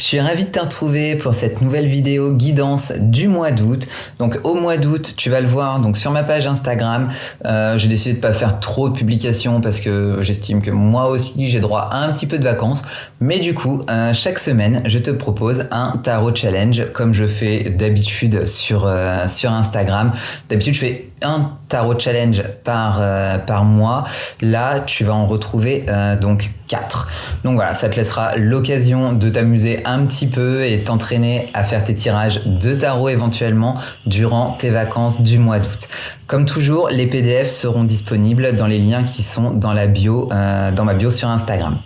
Je suis ravi de te retrouver pour cette nouvelle vidéo guidance du mois d'août. Donc au mois d'août, tu vas le voir donc sur ma page Instagram. J'ai décidé de pas faire trop de publications parce que j'estime que moi aussi j'ai droit à un petit peu de vacances. Mais du coup, chaque semaine, je te propose un tarot challenge comme je fais d'habitude sur Instagram. D'habitude, je fais un tarot challenge par mois. Là, tu vas en retrouver donc 4. Donc voilà, ça te laissera l'occasion de t'amuser un petit peu et t'entraîner à faire tes tirages de tarot éventuellement durant tes vacances du mois d'août. Comme toujours, les PDF seront disponibles dans les liens qui sont dans la bio, dans ma bio sur Instagram.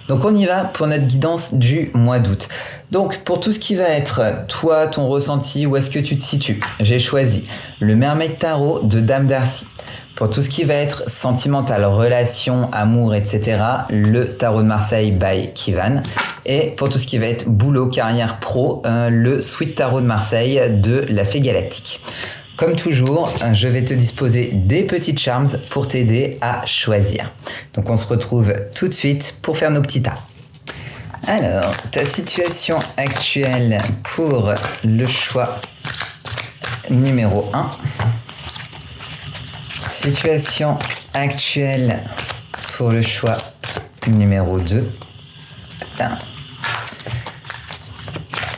Donc on y va pour notre guidance du mois d'août. Donc pour tout ce qui va être toi, ton ressenti, où est-ce que tu te situes, j'ai choisi le Mermaid Tarot de Dame Darcy. Pour tout ce qui va être sentimental, relation, amour, etc., le Tarot de Marseille by Kivan. Et pour tout ce qui va être boulot, carrière pro, le Sweet Tarot de Marseille de la Fée Galactique. Comme toujours, je vais te disposer des petites charms pour t'aider à choisir. Donc on se retrouve tout de suite pour faire nos petits tas. Alors, ta situation actuelle pour le choix numéro 1. Situation actuelle pour le choix numéro 2.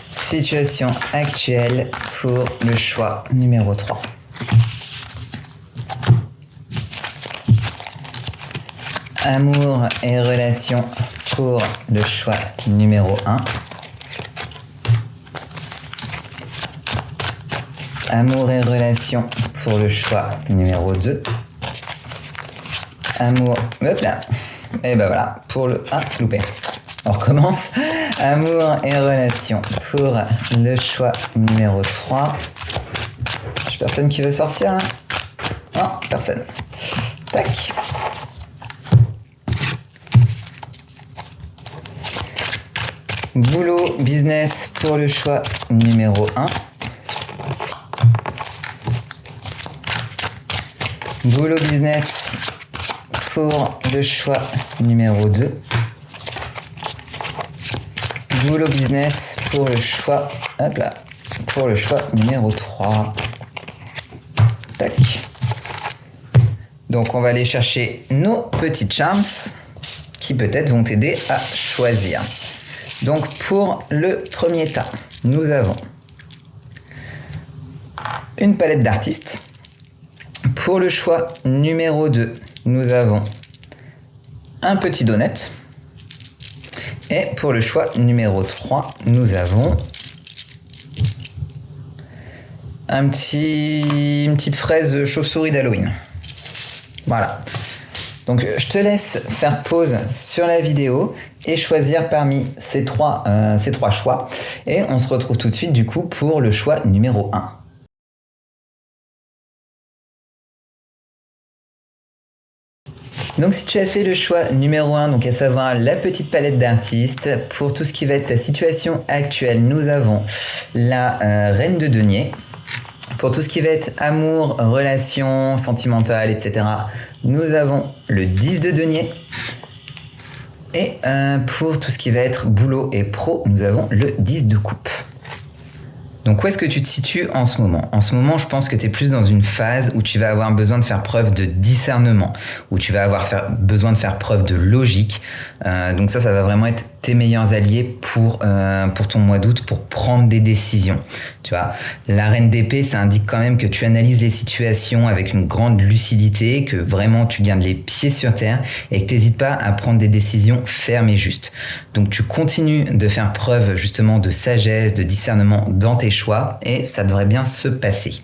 Situation actuelle pour le choix numéro 3. Amour et relations pour le choix numéro 1. Amour et relations pour le choix numéro 2. Amour, hop là. Et ben voilà, pour le... Ah, loupé. On recommence. Amour et relations pour le choix numéro 3. J'ai personne qui veut sortir là? Non, personne. Tac. Boulot, business pour le choix numéro 1. Boulot, business pour le choix numéro 2. Boulot, business pour le choix, hop là, pour le choix numéro 3. Tac. Donc on va aller chercher nos petites charms qui peut-être vont t'aider à choisir. Donc pour le premier tas, nous avons une palette d'artistes. Pour le choix numéro 2, nous avons un petit donut. Et pour le choix numéro 3, nous avons une petite fraise chauve-souris d'Halloween. Voilà. Donc je te laisse faire pause sur la vidéo et choisir parmi ces trois choix. Et on se retrouve tout de suite du coup pour le choix numéro 1. Donc si tu as fait le choix numéro 1, donc à savoir la petite palette d'artistes, pour tout ce qui va être ta situation actuelle, nous avons la Reine de Denier. Pour tout ce qui va être amour, relations, sentimentales, etc., nous avons le 10 de denier. Et pour tout ce qui va être boulot et pro, nous avons le 10 de coupe. Donc où est-ce que tu te situes en ce moment? En ce moment, je pense que tu es plus dans une phase où tu vas avoir besoin de faire preuve de discernement, où tu vas avoir besoin de faire preuve de logique. Donc ça va vraiment être tes meilleurs alliés pour ton mois d'août, pour prendre des décisions. Tu vois, la reine d'épée, ça indique quand même que tu analyses les situations avec une grande lucidité, que vraiment tu gardes les pieds sur terre et que tu n'hésites pas à prendre des décisions fermes et justes. Donc tu continues de faire preuve justement de sagesse, de discernement dans tes choix et ça devrait bien se passer.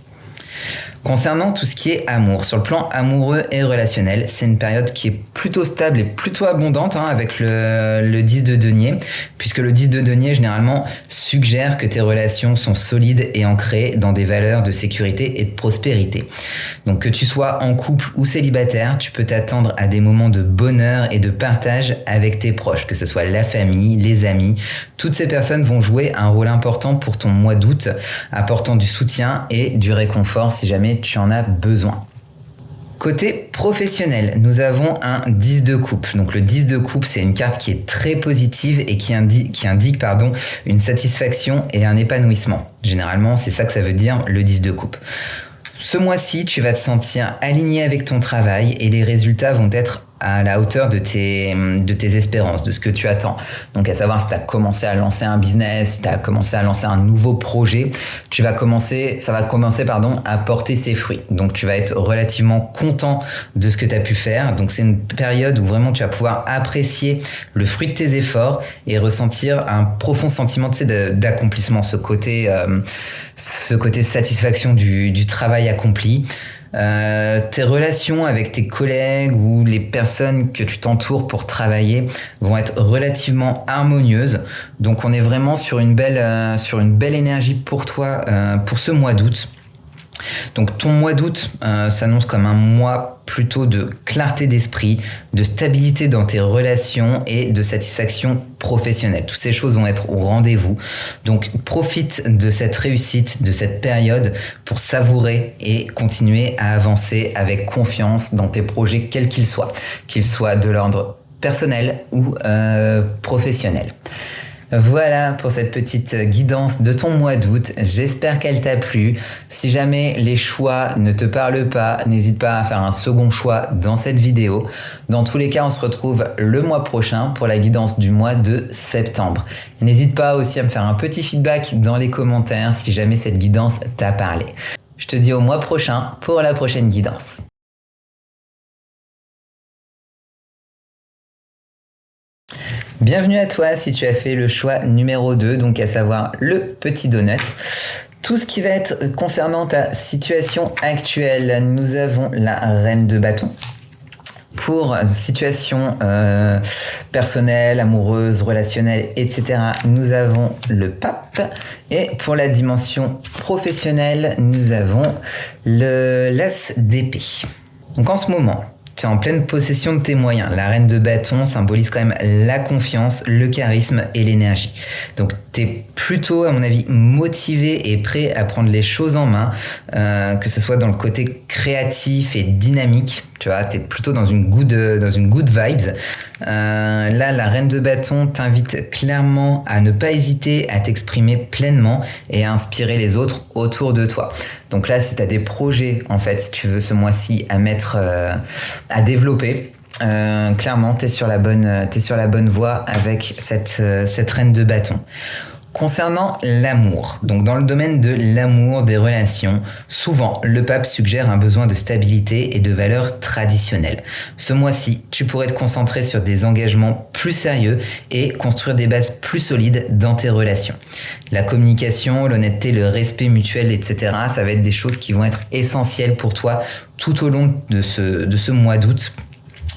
Concernant tout ce qui est amour, sur le plan amoureux et relationnel, c'est une période qui est plutôt stable et plutôt abondante avec le 10 de denier, puisque le 10 de denier généralement suggère que tes relations sont solides et ancrées dans des valeurs de sécurité et de prospérité. Donc que tu sois en couple ou célibataire, tu peux t'attendre à des moments de bonheur et de partage avec tes proches, que ce soit la famille, les amis. Toutes ces personnes vont jouer un rôle important pour ton mois d'août, apportant du soutien et du réconfort si jamais tu en as besoin. Côté professionnel, nous avons un 10 de coupe. Donc le 10 de coupe, c'est une carte qui est très positive et qui indique une satisfaction et un épanouissement. Généralement, c'est ça que ça veut dire le 10 de coupe. Ce mois-ci, tu vas te sentir aligné avec ton travail et les résultats vont être à la hauteur de tes espérances, de ce que tu attends. Donc à savoir si tu as commencé à lancer un business, si tu as commencé à lancer un nouveau projet, ça va commencer à porter ses fruits. Donc tu vas être relativement content de ce que tu as pu faire. Donc c'est une période où vraiment tu vas pouvoir apprécier le fruit de tes efforts et ressentir un profond sentiment d'accomplissement, ce côté satisfaction du travail accompli. Tes relations avec tes collègues ou les personnes que tu t'entoures pour travailler vont être relativement harmonieuses. Donc on est vraiment sur une belle énergie pour toi pour ce mois d'août. Donc ton mois d'août s'annonce comme un mois plutôt de clarté d'esprit, de stabilité dans tes relations et de satisfaction professionnelle. Toutes ces choses vont être au rendez-vous. Donc profite de cette réussite, de cette période pour savourer et continuer à avancer avec confiance dans tes projets quels qu'ils soient de l'ordre personnel ou professionnel. Voilà pour cette petite guidance de ton mois d'août. J'espère qu'elle t'a plu. Si jamais les choix ne te parlent pas, n'hésite pas à faire un second choix dans cette vidéo. Dans tous les cas, on se retrouve le mois prochain pour la guidance du mois de septembre. N'hésite pas aussi à me faire un petit feedback dans les commentaires si jamais cette guidance t'a parlé. Je te dis au mois prochain pour la prochaine guidance. Bienvenue à toi si tu as fait le choix numéro 2, donc à savoir le petit donut. Tout ce qui va être concernant ta situation actuelle, nous avons la reine de bâton. Pour situation personnelle, amoureuse, relationnelle, etc., nous avons le pape. Et pour la dimension professionnelle, nous avons l'as d'épée. Donc en ce moment, tu es en pleine possession de tes moyens. La reine de bâton symbolise quand même la confiance, le charisme et l'énergie. Donc tu es plutôt, à mon avis, motivé et prêt à prendre les choses en main, que ce soit dans le côté créatif et dynamique. Tu vois, tu es plutôt dans une good vibes. Là, la reine de bâton t'invite clairement à ne pas hésiter à t'exprimer pleinement et à inspirer les autres autour de toi. Donc là, si tu as des projets, en fait, si tu veux ce mois-ci à développer, clairement, tu es sur la bonne voie avec cette reine de bâton. Concernant l'amour, donc dans le domaine de l'amour, des relations, souvent le pape suggère un besoin de stabilité et de valeurs traditionnelles. Ce mois-ci, tu pourrais te concentrer sur des engagements plus sérieux et construire des bases plus solides dans tes relations. La communication, l'honnêteté, le respect mutuel, etc., ça va être des choses qui vont être essentielles pour toi tout au long de ce mois d'août,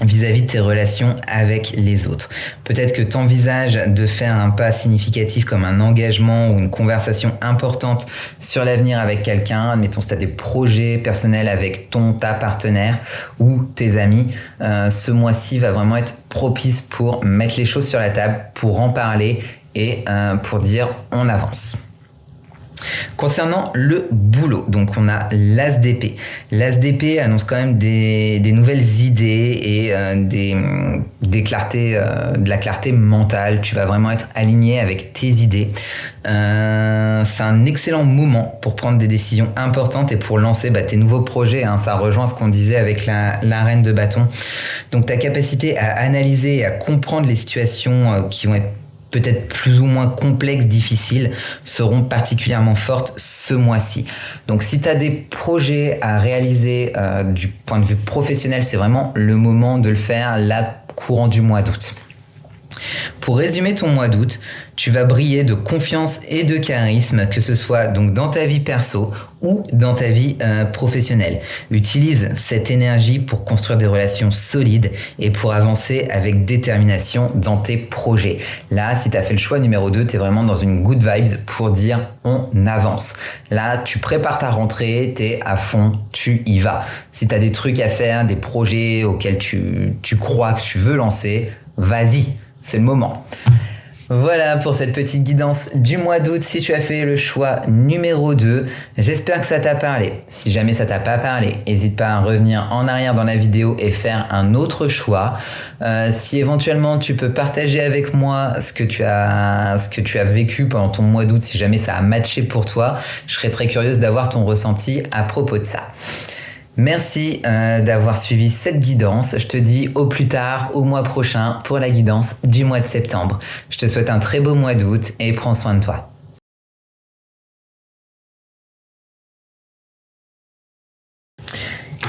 vis-à-vis de tes relations avec les autres. Peut-être que tu envisages de faire un pas significatif comme un engagement ou une conversation importante sur l'avenir avec quelqu'un. Admettons, si tu as des projets personnels avec ta partenaire ou tes amis, ce mois-ci va vraiment être propice pour mettre les choses sur la table, pour en parler et pour dire on avance. Concernant le boulot, donc on a l'as d'épée. L'as d'épée annonce quand même des nouvelles idées et de la clarté mentale. Tu vas vraiment être aligné avec tes idées. C'est un excellent moment pour prendre des décisions importantes et pour lancer tes nouveaux projets. Ça rejoint ce qu'on disait avec la reine de bâton. Donc ta capacité à analyser et à comprendre les situations qui vont être peut-être plus ou moins complexes, difficiles, seront particulièrement fortes ce mois-ci. Donc si tu as des projets à réaliser du point de vue professionnel, c'est vraiment le moment de le faire là, courant du mois d'août. Pour résumer ton mois d'août, tu vas briller de confiance et de charisme, que ce soit donc dans ta vie perso ou dans ta vie professionnelle. Utilise cette énergie pour construire des relations solides et pour avancer avec détermination dans tes projets. Là, si tu as fait le choix numéro 2, tu es vraiment dans une good vibes pour dire on avance. Là, tu prépares ta rentrée, tu es à fond, tu y vas. Si tu as des trucs à faire, des projets auxquels tu crois que tu veux lancer, vas-y. C'est le moment. Voilà pour cette petite guidance du mois d'août. Si tu as fait le choix numéro 2, j'espère que ça t'a parlé. Si jamais ça t'a pas parlé, n'hésite pas à revenir en arrière dans la vidéo et faire un autre choix. Si éventuellement tu peux partager avec moi ce que tu as vécu pendant ton mois d'août, si jamais ça a matché pour toi, je serais très curieuse d'avoir ton ressenti à propos de ça. Merci d'avoir suivi cette guidance. Je te dis au plus tard, au mois prochain, pour la guidance du mois de septembre. Je te souhaite un très beau mois d'août et prends soin de toi.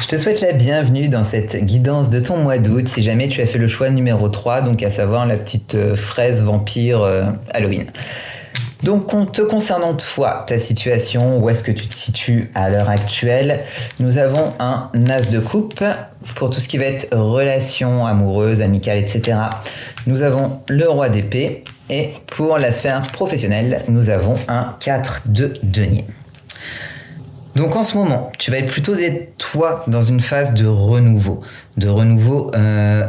Je te souhaite la bienvenue dans cette guidance de ton mois d'août, si jamais tu as fait le choix numéro 3, donc à savoir la petite fraise vampire Halloween. Donc, te concernant toi, ta situation, où est-ce que tu te situes à l'heure actuelle, nous avons un as de coupe pour tout ce qui va être relations amoureuses, amicales, etc. Nous avons le roi d'épée et pour la sphère professionnelle, nous avons un 4 de denier. Donc en ce moment, tu vas être plutôt toi dans une phase de renouveau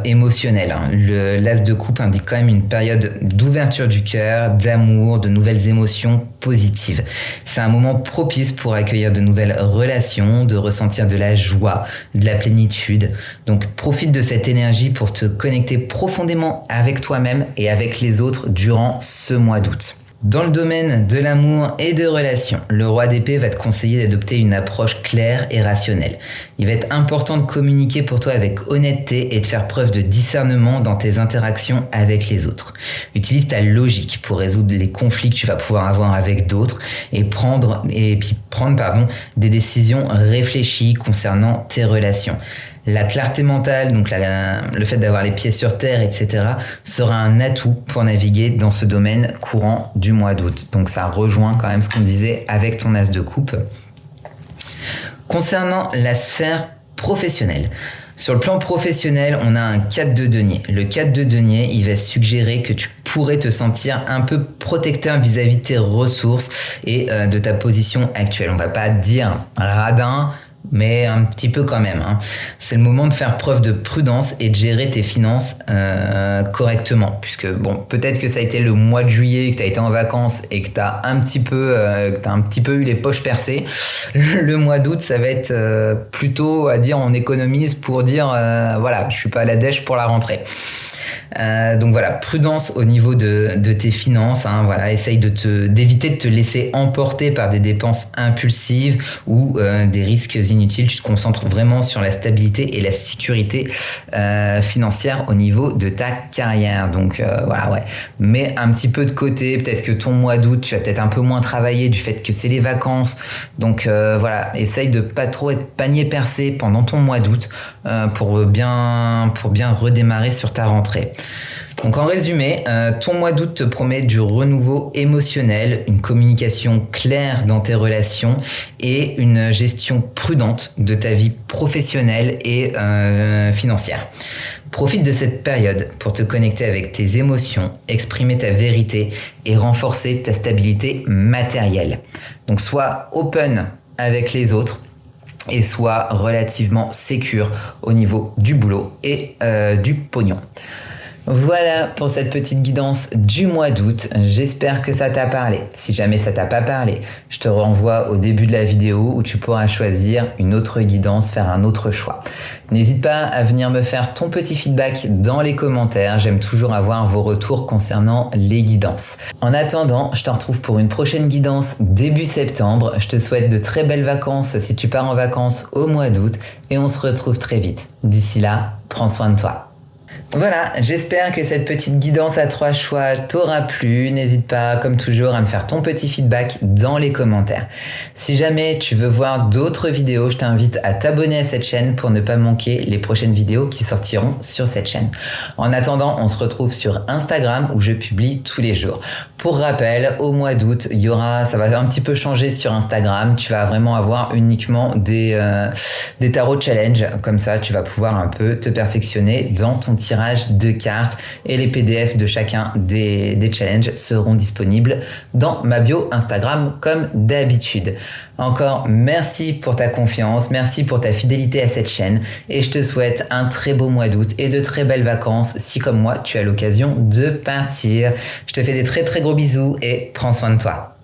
émotionnel. L'as de coupe indique quand même une période d'ouverture du cœur, d'amour, de nouvelles émotions positives. C'est un moment propice pour accueillir de nouvelles relations, de ressentir de la joie, de la plénitude. Donc profite de cette énergie pour te connecter profondément avec toi-même et avec les autres durant ce mois d'août. Dans le domaine de l'amour et de relations, le roi d'épée va te conseiller d'adopter une approche claire et rationnelle. Il va être important de communiquer pour toi avec honnêteté et de faire preuve de discernement dans tes interactions avec les autres. Utilise ta logique pour résoudre les conflits que tu vas pouvoir avoir avec d'autres et prendre des décisions réfléchies concernant tes relations. La clarté mentale, donc le fait d'avoir les pieds sur terre, etc., sera un atout pour naviguer dans ce domaine courant du mois d'août. Donc ça rejoint quand même ce qu'on disait avec ton as de coupe. Concernant la sphère professionnelle, sur le plan professionnel, on a un 4 de denier. Le 4 de denier, il va suggérer que tu pourrais te sentir un peu protecteur vis-à-vis de tes ressources et de ta position actuelle. On va pas dire radin, mais un petit peu quand même. C'est le moment de faire preuve de prudence et de gérer tes finances correctement. Puisque bon, peut-être que ça a été le mois de juillet, que tu as été en vacances et que tu as un petit peu eu les poches percées. Le mois d'août, ça va être plutôt à dire on économise pour dire voilà, je suis pas à la dèche pour la rentrée. Donc voilà, prudence au niveau de tes finances, voilà, essaye d'éviter de te laisser emporter par des dépenses impulsives ou des risques inutiles. Tu te concentres vraiment sur la stabilité et la sécurité financière au niveau de ta carrière. Donc voilà, ouais, mets un petit peu de côté, peut-être que ton mois d'août, tu vas peut-être un peu moins travailler du fait que c'est les vacances. Donc voilà, essaye de pas trop être panier percé pendant ton mois d'août pour bien redémarrer sur ta rentrée. Donc en résumé, ton mois d'août te promet du renouveau émotionnel, une communication claire dans tes relations et une gestion prudente de ta vie professionnelle et financière. Profite de cette période pour te connecter avec tes émotions, exprimer ta vérité et renforcer ta stabilité matérielle. Donc sois open avec les autres et sois relativement sécure au niveau du boulot et du pognon. Voilà pour cette petite guidance du mois d'août. J'espère que ça t'a parlé. Si jamais ça t'a pas parlé, je te renvoie au début de la vidéo où tu pourras choisir une autre guidance, faire un autre choix. N'hésite pas à venir me faire ton petit feedback dans les commentaires. J'aime toujours avoir vos retours concernant les guidances. En attendant, je te retrouve pour une prochaine guidance début septembre. Je te souhaite de très belles vacances si tu pars en vacances au mois d'août et on se retrouve très vite. D'ici là, prends soin de toi. Voilà, j'espère que cette petite guidance à 3 choix t'aura plu. N'hésite pas, comme toujours, à me faire ton petit feedback dans les commentaires. Si jamais tu veux voir d'autres vidéos, je t'invite à t'abonner à cette chaîne pour ne pas manquer les prochaines vidéos qui sortiront sur cette chaîne. En attendant, on se retrouve sur Instagram où je publie tous les jours. Pour rappel, au mois d'août, ça va un petit peu changer sur Instagram. Tu vas vraiment avoir uniquement des tarot challenge. Comme ça, tu vas pouvoir un peu te perfectionner dans ton tirage. tirage de cartes et les PDF de chacun des challenges seront disponibles dans ma bio Instagram comme d'habitude. Encore merci pour ta confiance, merci pour ta fidélité à cette chaîne et je te souhaite un très beau mois d'août et de très belles vacances si comme moi tu as l'occasion de partir. Je te fais des très très gros bisous et prends soin de toi.